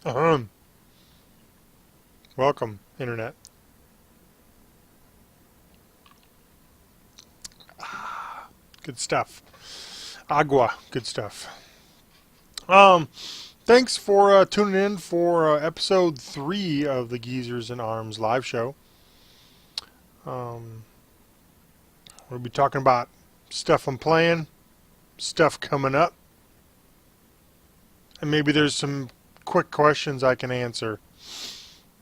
Ahem. Welcome, Internet. Good stuff. Agua. Good stuff. Um, Thanks for tuning in for episode 3 of the Geezers and Arms live show. We'll be talking about stuff I'm playing, stuff coming up, and maybe there's some quick questions I can answer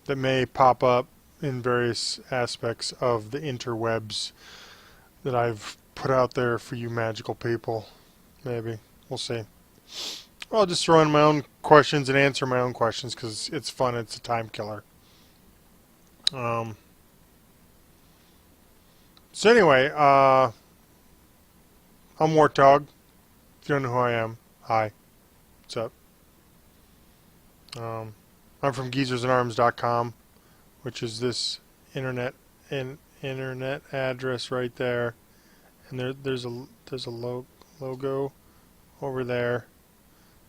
that may pop up in various aspects of the interwebs that I've put out there for you magical people. Maybe. We'll see. I'll just throw in my own questions and answer my own questions because it's fun. It's a time killer. So anyway, I'm Wortdog. If you don't know who I am, hi. What's up? I'm from geezersandarms.com, which is this internet address right there, and there's a logo over there.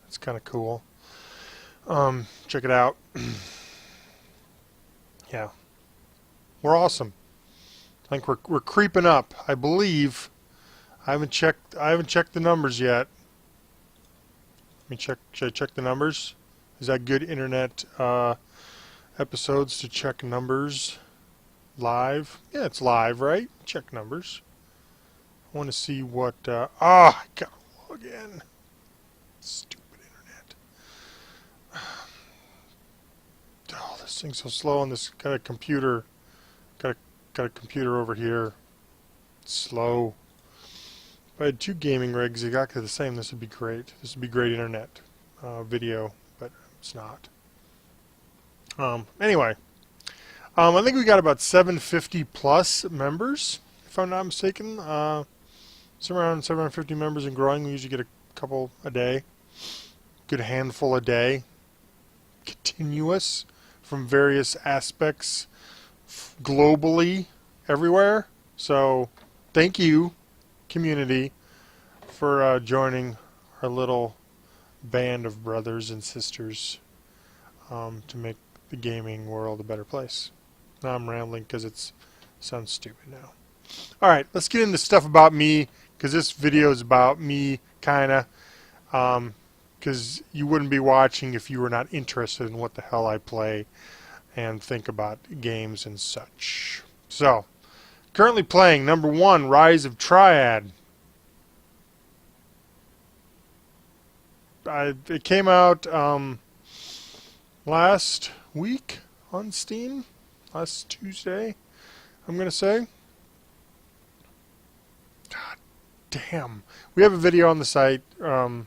It's kind of cool. Check it out. Yeah, we're awesome. I think we're creeping up. I believe. I haven't checked the numbers yet. Let me check. Should I check the numbers? Is that good internet episodes to check numbers live? Yeah, it's live, right? Check numbers. I want to see what. I gotta log in. Stupid internet. Oh, this thing's so slow on this. Got a computer. Got a computer over here. It's slow. If I had 2 gaming rigs exactly the same, this would be great. This would be great internet video, but it's not. Anyway, I think we got about 750 plus members, if I'm not mistaken. Somewhere around 750 members and growing. We usually get a couple a day. Good handful a day. Continuous from various aspects globally, everywhere. So, thank you, community, for joining our little band of brothers and sisters to make the gaming world a better place. Now I'm rambling because it sounds stupid now. Alright, let's get into stuff about me, because this video is about me, kinda. Because you wouldn't be watching if you were not interested in what the hell I play and think about games and such. So, currently playing number 1, Rise of Triad. It came out last week on Steam, last Tuesday, I'm going to say. God damn. We have a video on the site in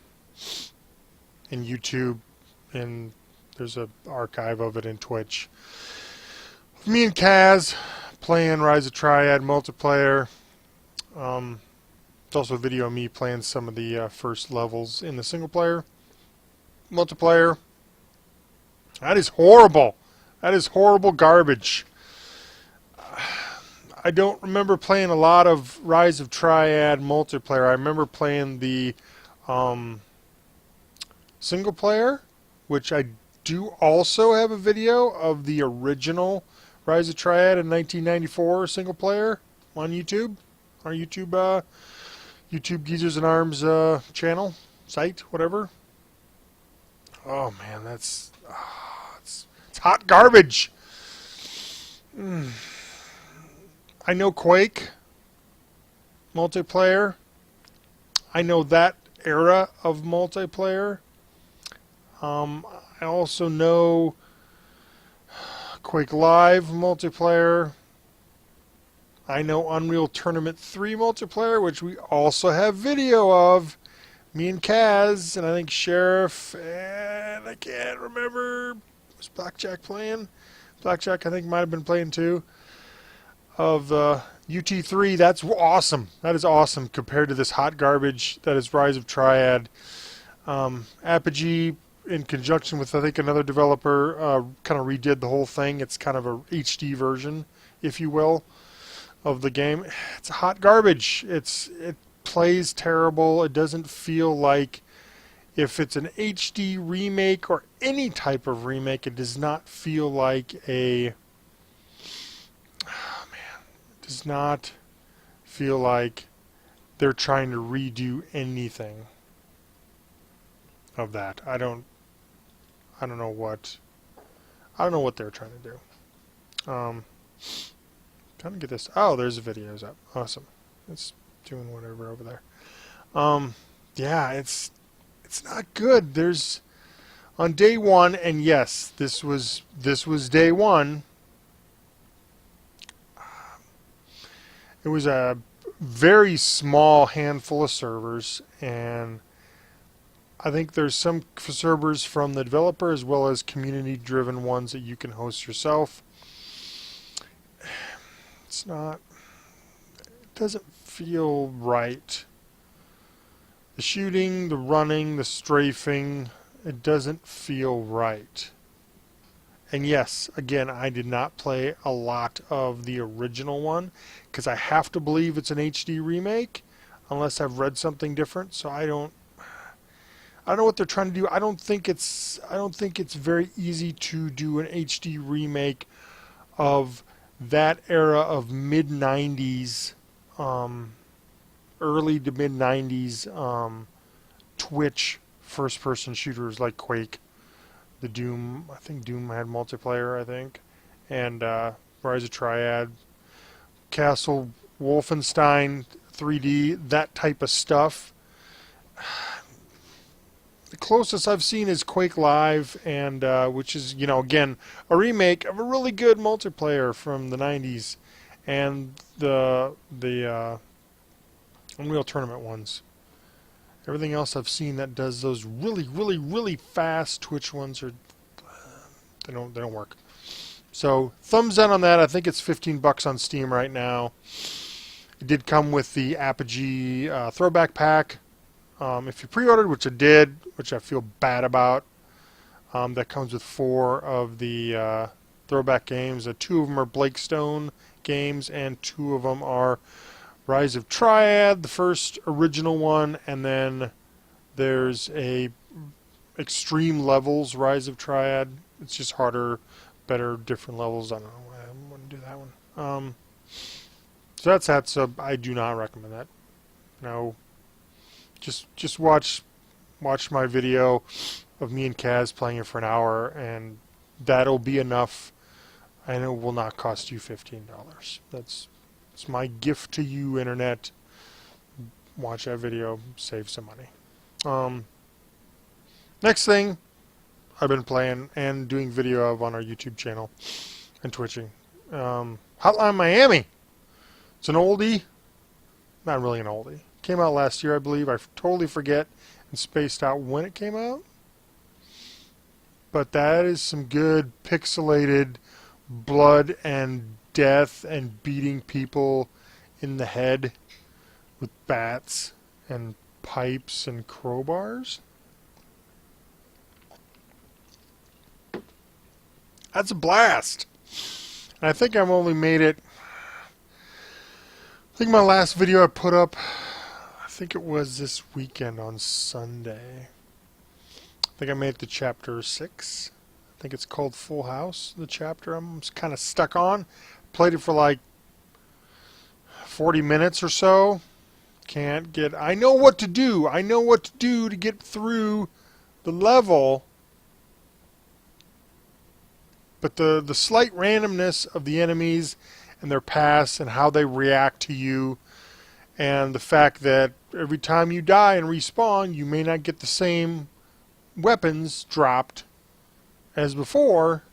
YouTube, and there's an archive of it in Twitch. Me and Kaz playing Rise of Triad multiplayer. It's also a video of me playing some of the first levels in the single player. Multiplayer. That is horrible. That is horrible garbage. I don't remember playing a lot of Rise of Triad multiplayer. I remember playing the single player, which I do also have a video of the original Rise of Triad in 1994 single player on YouTube. Our YouTube Geezers and Arms channel, site, whatever. Oh man, it's hot garbage. I know Quake multiplayer. I know that era of multiplayer. I also know Quake Live multiplayer. I know Unreal Tournament 3 multiplayer, which we also have video of. Me and Kaz, and I think Sheriff, and I can't remember. Was Blackjack playing? Blackjack, I think, might have been playing too. Of UT3, that's awesome. That is awesome compared to this hot garbage that is Rise of Triad. Apogee, in conjunction with, I think, another developer, kind of redid the whole thing. It's kind of a HD version, if you will, of the game. It's hot garbage. It plays terrible. It doesn't feel like if it's an HD remake or any type of remake, it does not feel like a... Oh, man. It does not feel like they're trying to redo anything of that. I don't know what they're trying to do. Trying to get this. Oh, there's the videos up. Awesome. It's doing whatever over there. Yeah, it's not good. There's on day one, and yes, this was day one. It was a very small handful of servers, and I think there's some servers from the developer as well as community-driven ones that you can host yourself. It's not... It doesn't feel right. The shooting, the running, the strafing, it doesn't feel right. And yes, again, I did not play a lot of the original one because I have to believe it's an HD remake unless I've read something different. So I don't know what they're trying to do. I don't think it's very easy to do an HD remake of that era of mid-90s, early to mid-90s Twitch first-person shooters like Quake. The Doom, I think Doom had multiplayer, I think, and Rise of Triad, Castle, Wolfenstein, 3D, that type of stuff. The closest I've seen is Quake Live, and which is, you know, again, a remake of a really good multiplayer from the 90s, and the Unreal Tournament ones. Everything else I've seen that does those really, really, really fast Twitch ones are they don't work. So thumbs down on that. I think it's $15 on Steam right now. It did come with the Apogee throwback pack. If you pre-ordered, which I did, which I feel bad about, that comes with 4 of the throwback games. 2 of them are Blake Stone games, and 2 of them are Rise of Triad, the first original one, and then there's a Extreme Levels Rise of Triad. It's just harder, better, different levels. I don't know. I wouldn't do that one. So that's that. So I do not recommend that. No. Just watch my video of me and Kaz playing it for an hour, and that'll be enough. And it will not cost you $15. It's my gift to you, Internet. Watch that video, save some money. Next thing I've been playing and doing video of on our YouTube channel and Twitching. Hotline Miami. It's an oldie. Not really an oldie. Came out last year, I believe. I totally forget and spaced out when it came out. But that is some good pixelated blood and death and beating people in the head with bats and pipes and crowbars. That's a blast. And I think I've only made it... I think my last video I put up, I think it was this weekend on Sunday. I think I made it to chapter 6. I think it's called Full House, the chapter I'm kind of stuck on. Played it for like 40 minutes or so. Can't get... I know what to do. I know what to do to get through the level. But the slight randomness of the enemies and their paths and how they react to you, and the fact that every time you die and respawn, you may not get the same weapons dropped as before.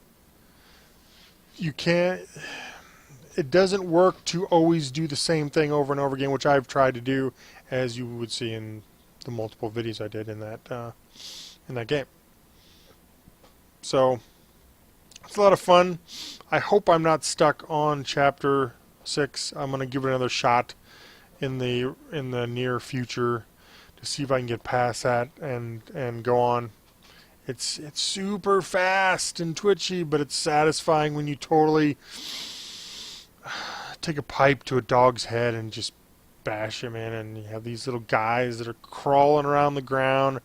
You can't... It doesn't work to always do the same thing over and over again, which I've tried to do, as you would see in the multiple videos I did in that game. So it's a lot of fun. I hope I'm not stuck on chapter 6. I'm going to give it another shot in the near future to see if I can get past that and go on. It's super fast and twitchy, but it's satisfying when you totally take a pipe to a dog's head and just bash him in, and you have these little guys that are crawling around the ground,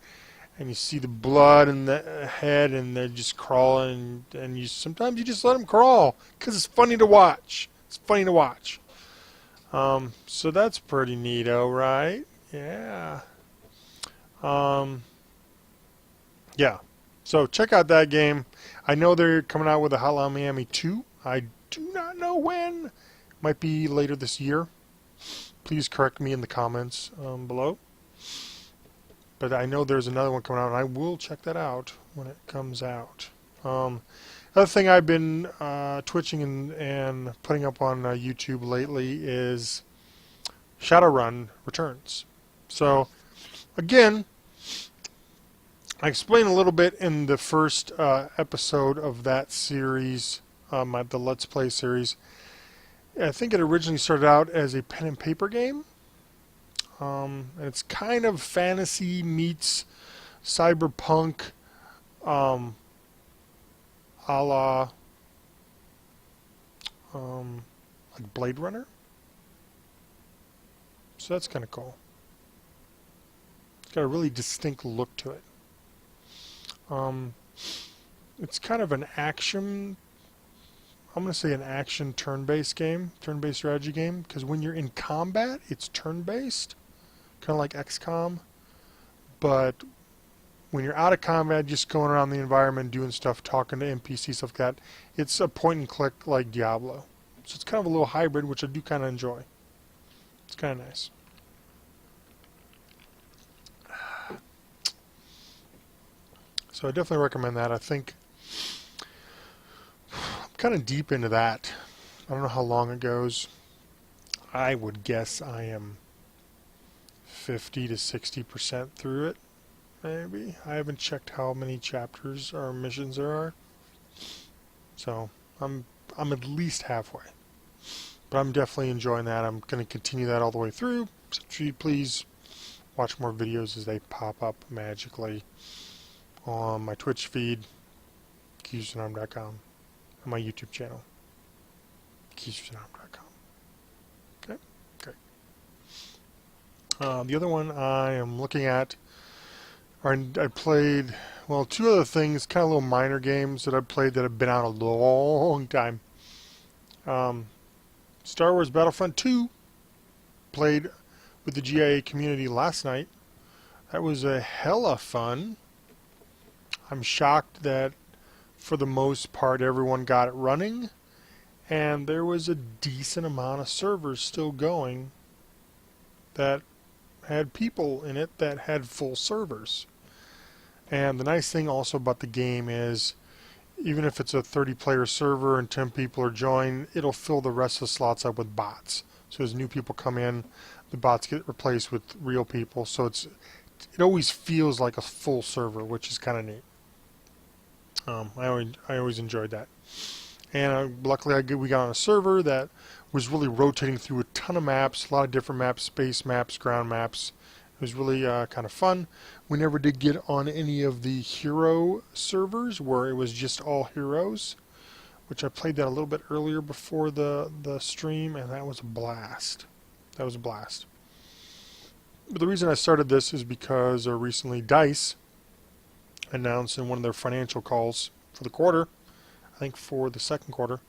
and you see the blood in the head, and they're just crawling, and you sometimes you just let them crawl because it's funny to watch. It's funny to watch. So that's pretty neato, right? Yeah. Yeah. So check out that game. I know they're coming out with a Hotline Miami 2. I do not know when. Might be later this year. Please correct me in the comments below. But I know there's another one coming out, and I will check that out when it comes out. Another thing I've been twitching and putting up on YouTube lately is Shadowrun Returns. So, again, I explained a little bit in the first episode of that series, the Let's Play series. I think it originally started out as a pen and paper game. And it's kind of fantasy meets cyberpunk, a la like Blade Runner. So that's kind of cool. It's got a really distinct look to it. It's kind of an action, I'm going to say an action turn-based game, turn-based strategy game, because when you're in combat, it's turn-based, kind of like XCOM, but when you're out of combat, just going around the environment, doing stuff, talking to NPCs, stuff like that, it's a point-and-click like Diablo. So it's kind of a little hybrid, which I do kind of enjoy. It's kind of nice. So I definitely recommend that. I think I'm kind of deep into that. I don't know how long it goes. I would guess I am 50 to 60% through it, maybe. I haven't checked how many chapters or missions there are. So I'm at least halfway. But I'm definitely enjoying that. I'm going to continue that all the way through. So please watch more videos as they pop up magically on my Twitch feed, keysforthenarm.com, and my YouTube channel, keysforthenarm.com. Okay, great. The other one I am looking at, I played, well, two other things, kind of little minor games that I've played that have been out a long time. Star Wars Battlefront II, played with the GIA community last night. That was a hella fun. I'm shocked that for the most part everyone got it running, and there was a decent amount of servers still going that had people in it that had full servers. And the nice thing also about the game is, even if it's a 30-player server and 10 people are joined, it'll fill the rest of the slots up with bots. So as new people come in, the bots get replaced with real people. So it always feels like a full server, which is kind of neat. I always enjoyed that. And luckily we got on a server that was really rotating through a ton of maps, a lot of different maps, space maps, ground maps. It was really kind of fun. We never did get on any of the hero servers where it was just all heroes, which I played that a little bit earlier before the stream, and that was a blast. That was a blast. But the reason I started this is because recently DICE announced in one of their financial calls for the quarter, I think for the second quarter,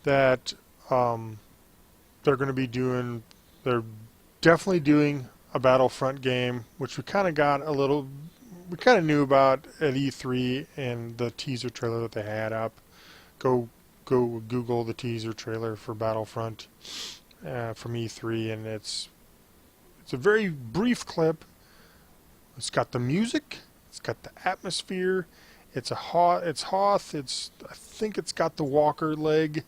that they're going to be doing, they're definitely doing a Battlefront game, which we kind of got a little, we kind of knew about at E3 and the teaser trailer that they had up. Go Google the teaser trailer for Battlefront from E3, and it's a very brief clip. It's got the music. It's got the atmosphere. It's Hoth. I think it's got the Walker leg,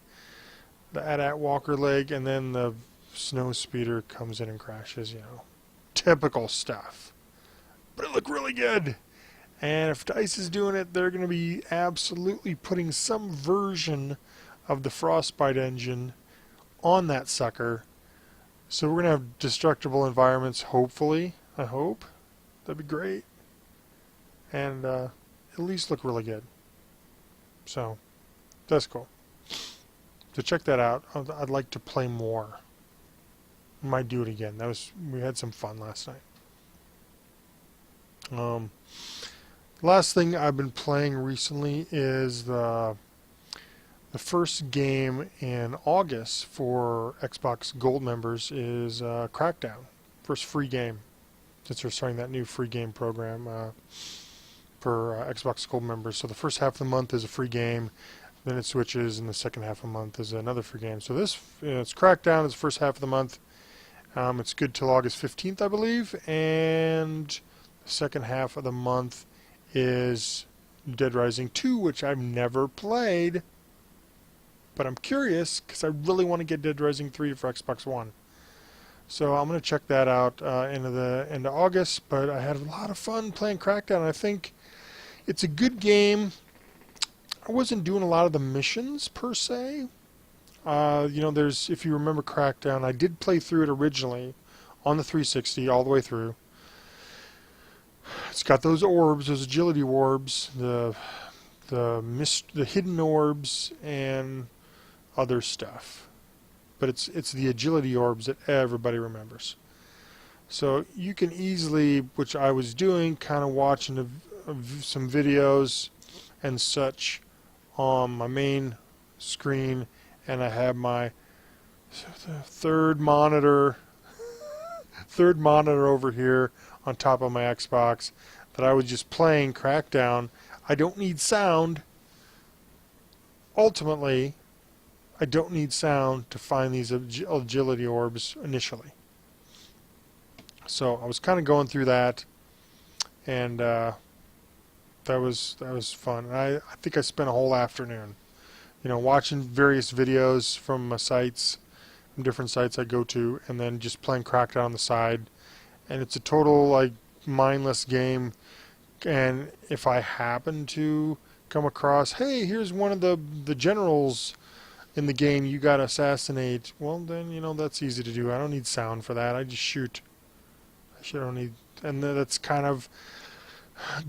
the AT-AT Walker leg, and then the snow speeder comes in and crashes. You know, typical stuff. But it looked really good. And if DICE is doing it, they're going to be absolutely putting some version of the Frostbite engine on that sucker. So we're going to have destructible environments. Hopefully, I hope that'd be great. And at least look really good. So that's cool. So check that out. I'd like to play more. Might do it again. We had some fun last night. Um, last thing I've been playing recently is the first game in August for Xbox Gold members is Crackdown. First free game, since they're starting that new free game program for Xbox Gold members. So the first half of the month is a free game, then it switches, and the second half of the month is another free game. So this it's Crackdown. It's the first half of the month. It's good till August 15th, I believe, and the second half of the month is Dead Rising 2, which I've never played, but I'm curious because I really want to get Dead Rising 3 for Xbox One. So I'm going to check that out into the end of August, but I had a lot of fun playing Crackdown. I think it's a good game. I wasn't doing a lot of the missions per se. There's, if you remember Crackdown, I did play through it originally on the 360 all the way through. It's got those orbs, those agility orbs, the hidden orbs, and other stuff. But it's the agility orbs that everybody remembers. So you can easily, which I was doing, kind of watching some videos and such on my main screen, and I have my third monitor over here on top of my Xbox that I was just playing Crackdown. I don't need sound. Ultimately, I don't need sound to find these agility orbs initially. So I was kind of going through that, and that was fun. And I think I spent a whole afternoon, watching various videos from sites, from different sites I go to, and then just playing Crackdown on the side. And it's a total mindless game. And if I happen to come across, hey, here's one of the generals in the game you got to assassinate, well then that's easy to do. I don't need sound for that. I just shoot. I don't need, and that's kind of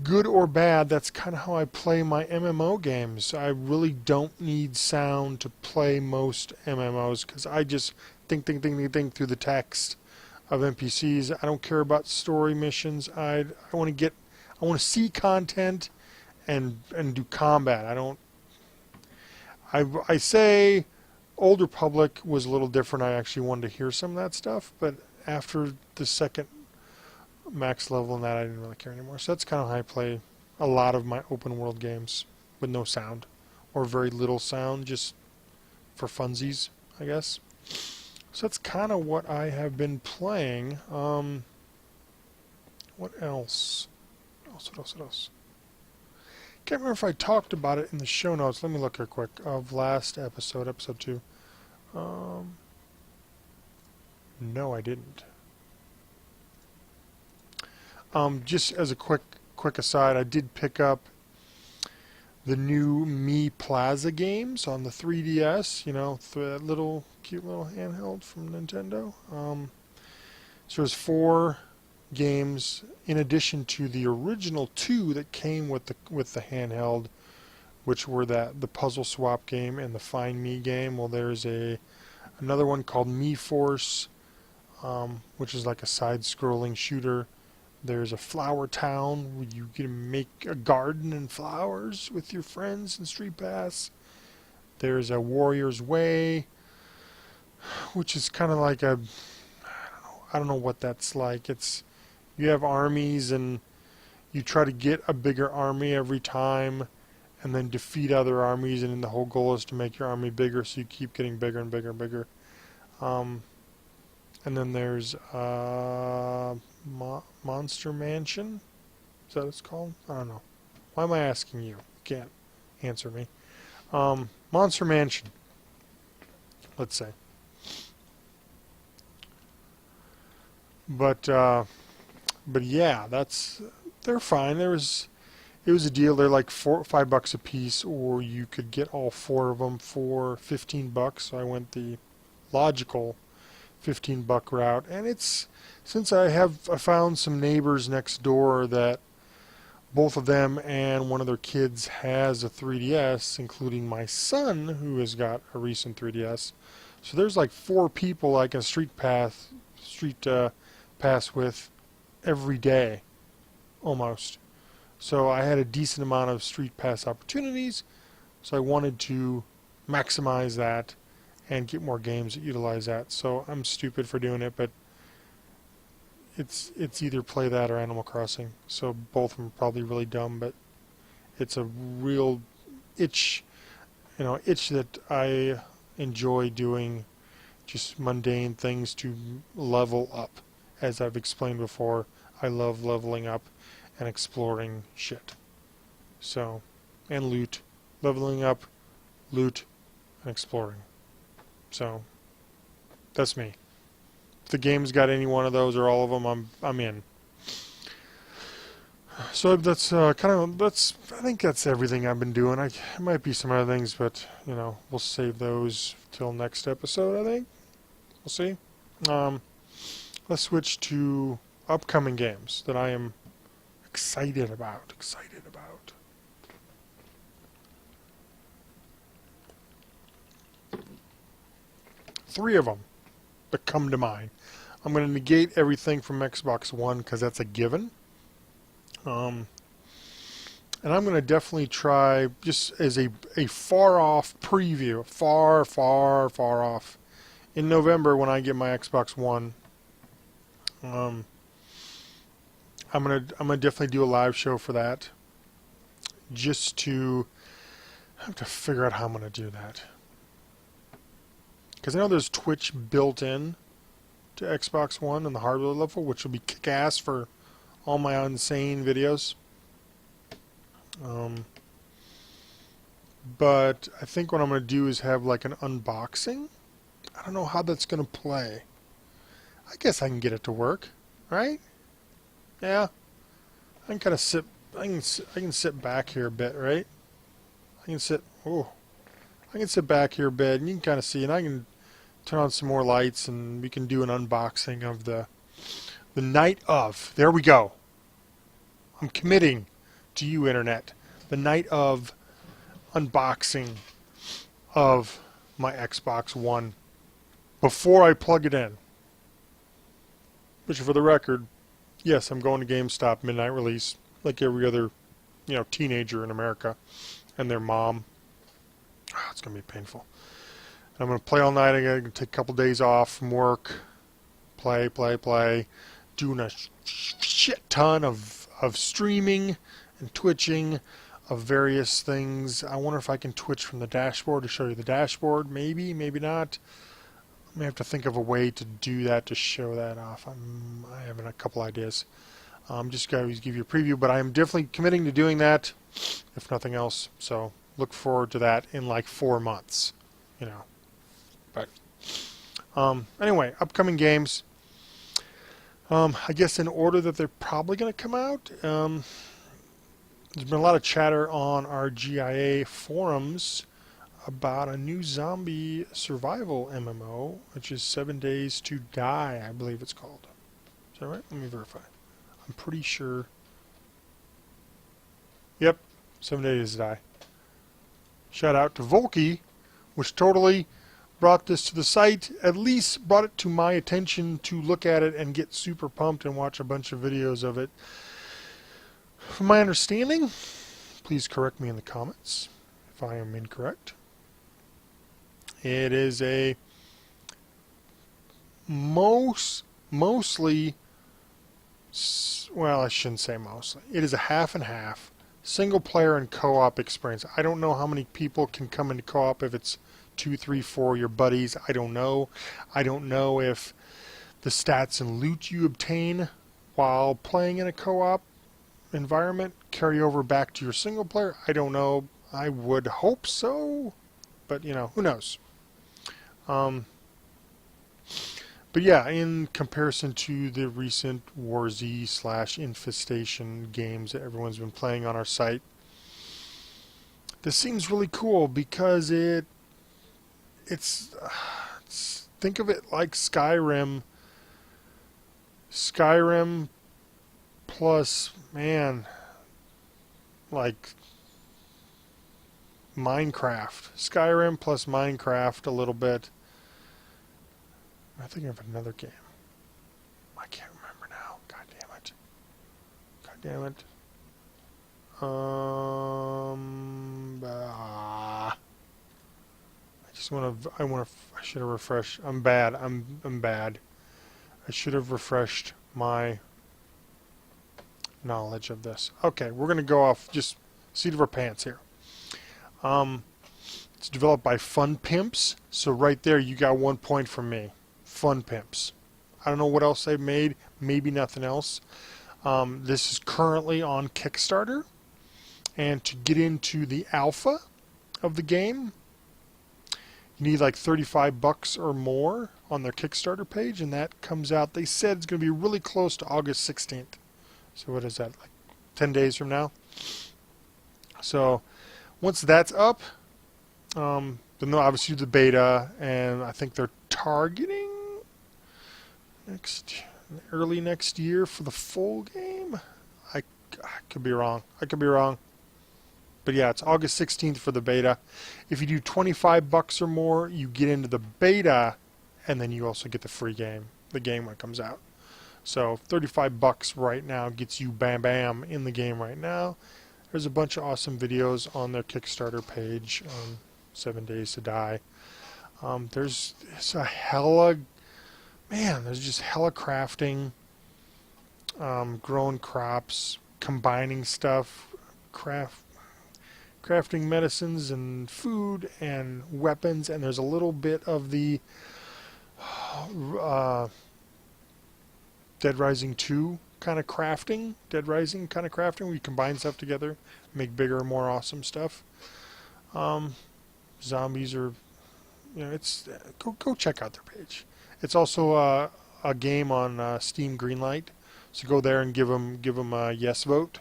good or bad. That's kind of how I play my MMO games. I really don't need sound to play most MMOs because I just think through the text of NPCs. I don't care about story missions. I want to see content and do combat. I say Old Republic was a little different. I actually wanted to hear some of that stuff, but after the second max level and that, I didn't really care anymore. So that's kind of how I play a lot of my open world games, with no sound or very little sound, just for funsies, I guess. So that's kind of what I have been playing. What else? What else? Can't remember if I talked about it in the show notes. Let me look here quick. Of last episode 2. No, I didn't. Just as a quick aside, I did pick up the new Mi Plaza games on the 3DS. That little cute little handheld from Nintendo. So there's 4 games in addition to the original 2 that came with the handheld, which were the puzzle swap game and the Find Me game. Well, there's another one called Mi Force, which is like a side-scrolling shooter. There's a Flower Town where you can make a garden and flowers with your friends in Street Pass. There's a Warrior's Way, which is kind of like I don't know what that's like. You have armies and you try to get a bigger army every time and then defeat other armies, and then the whole goal is to make your army bigger, so you keep getting bigger and bigger and bigger. And then there's Monster Mansion. Is that what it's called? I don't know. Why am I asking you? You can't answer me. Monster Mansion, let's say. But yeah, they're fine. It was a deal. They're like $5 a piece, or you could get all 4 of them for $15. So I went the logical $15 route, and since I found some neighbors next door that both of them and one of their kids has a 3DS, including my son, who has got a recent 3DS. So there's like 4 people I can street pass with every day. almost. So I had a decent amount of Street Pass opportunities, so I wanted to maximize that and get more games that utilize that. So I'm stupid for doing it, but it's either play that or Animal Crossing. So both of them are probably really dumb, but it's a real itch, itch that I enjoy doing, just mundane things to level up. As I've explained before, I love leveling up and exploring shit. So, and loot. Leveling up, loot, and exploring. So, that's me. If the game's got any one of those or all of them, I'm in. So that's I think that's everything I've been doing. It might be some other things, but we'll save those till next episode. I think we'll see. Let's switch to upcoming games that I am excited about. Three of them that come to mind. I'm going to negate everything from Xbox One because that's a given. And I'm going to definitely try, just as a far-off preview, far off, in November when I get my Xbox One. I'm gonna definitely do a live show for that. Just to I have to figure out how I'm gonna do that. Because I know there's Twitch built in to Xbox One on the hardware level, which will be kick-ass for all my insane videos. But I think what I'm going to do is have like an unboxing. I don't know how that's going to play. I guess I can get it to work, right? Yeah. I can kind of sit. I can sit back here a bit, right? I can sit back here a bit, and you can kind of see, and I can turn on some more lights, and we can do an unboxing of the night of. There we go. I'm committing to you, Internet. The night of unboxing of my Xbox One before I plug it in. Which, for the record, yes, I'm going to GameStop midnight release, like every other, teenager in America and their mom. Oh, it's going to be painful. And I'm going to play all night. I'm going to take a couple days off from work. Play. Doing a shit ton of streaming and twitching of various things. I wonder if I can twitch from the dashboard to show you the dashboard. Maybe not. I may have to think of a way to do that, to show that off. I have a couple ideas. Just got to give you a preview, but I am definitely committing to doing that, if nothing else. So look forward to that in like 4 months, But anyway, upcoming games. I guess in order that they're probably going to come out. There's been a lot of chatter on our GIA forums about a new zombie survival MMO, which is 7 Days to Die, I believe it's called. Is that right? Let me verify. I'm pretty sure. Yep, 7 Days to Die. Shout out to Volky, which totally brought this to the site, at least brought it to my attention to look at it and get super pumped and watch a bunch of videos of it. From my understanding, please correct me in the comments if I am incorrect. It is a mostly, well, I shouldn't say mostly. It is a half and half, single player and co-op experience. I don't know how many people can come into co-op, if it's 2, 3, 4, your buddies. I don't know. I don't know if the stats and loot you obtain while playing in a co-op environment carry over back to your single player. I don't know. I would hope so, but who knows. But yeah, in comparison to the recent War Z / Infestation games that everyone's been playing on our site, this seems really cool because it's think of it like Skyrim plus, like Minecraft. Skyrim plus Minecraft a little bit. I'm thinking of another game. I can't remember now. God damn it. damn it. I should have refreshed. I'm bad. I'm bad. I should have refreshed my knowledge of this. Okay, we're gonna go off just seat of our pants here. It's developed by Fun Pimps, so right there you got 1 point from me. Fun Pimps. I don't know what else they've made. Maybe nothing else. This is currently on Kickstarter, and to get into the alpha of the game, you need like $35 or more on their Kickstarter page, and that comes out. They said it's going to be really close to August 16th. So what is that, like 10 days from now? So once that's up, then they'll obviously do the beta, and I think they're targeting early next year for the full game. I could be wrong. But yeah, it's August 16th for the beta. If you do $25 or more, you get into the beta, and then you also get the free game, the game when it comes out. So $35 right now gets you bam bam in the game right now. There's a bunch of awesome videos on their Kickstarter page, 7 Days to Die. There's just hella crafting, growing crops, combining stuff, crafting medicines and food and weapons, and there's a little bit of the Dead Rising 2 kind of crafting, where you combine stuff together, make bigger, more awesome stuff. Zombies are, it's go check out their page. It's also a game on Steam Greenlight, so go there and give them a yes vote,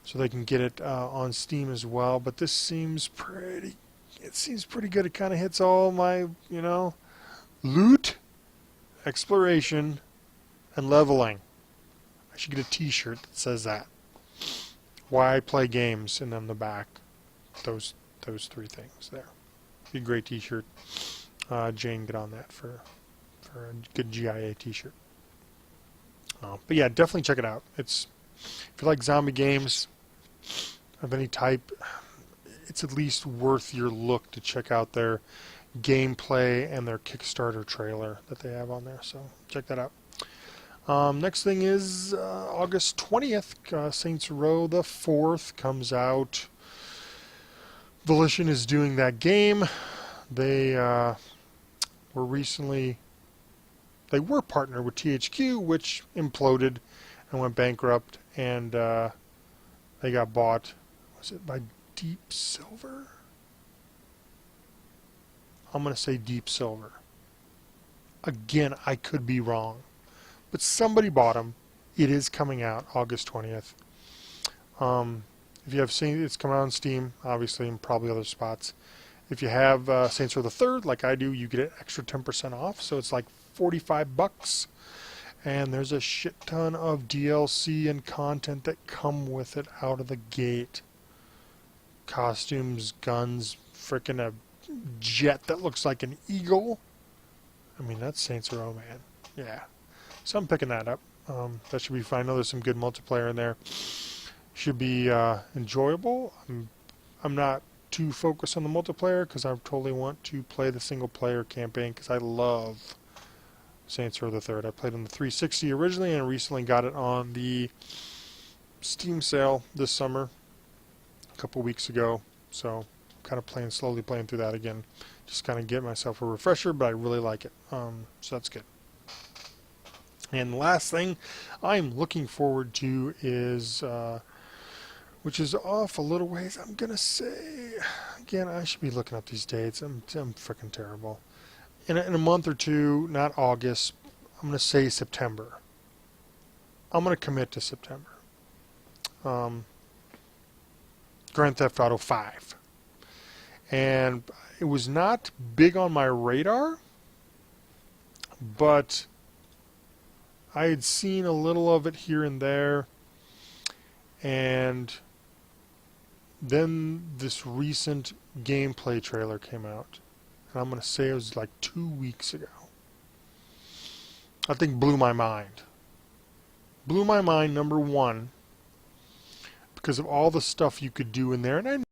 so they can get it on Steam as well. But this seems pretty good. It kind of hits all my, loot, exploration, and leveling. I should get a t-shirt that says that. Why I play games, and then the back. Those three things there. Be a great t-shirt. Jane, get on that for a good GIA t-shirt. But yeah, definitely check it out. If you like zombie games of any type, it's at least worth your look to check out their gameplay and their Kickstarter trailer that they have on there. So check that out. Next thing is August 20th, Saints Row the 4th comes out. Volition is doing that game. They were partnered with THQ, which imploded and went bankrupt, and they got bought. Was it by Deep Silver? I'm going to say Deep Silver. Again, I could be wrong, but somebody bought them. It is coming out August 20th. If you have seen it, it's coming out on Steam, obviously, and probably other spots. If you have Saints Row the 3rd, like I do, you get an extra 10% off, so it's like $45. And there's a shit ton of DLC and content that come with it out of the gate. Costumes, guns, frickin' a jet that looks like an eagle. I mean, that's Saints Row, man. Yeah. So I'm picking that up. That should be fine. I know there's some good multiplayer in there. Should be enjoyable. I'm not too focused on the multiplayer because I totally want to play the single player campaign because I love Saints Row the 3rd. I played on the 360 originally and recently got it on the Steam sale this summer, a couple weeks ago. So I'm kind of slowly playing through that again. Just kind of get myself a refresher, but I really like it. So that's good. And the last thing I'm looking forward to is, which is off a little ways, I'm going to say, again, I should be looking up these dates. I'm freaking terrible. In a month or two, not August, I'm going to say September. I'm going to commit to September. Grand Theft Auto 5. And it was not big on my radar, but I had seen a little of it here and there, and then this recent gameplay trailer came out, and I'm going to say it was like 2 weeks ago. I think blew my mind. Blew my mind, number one, because of all the stuff you could do in there. And I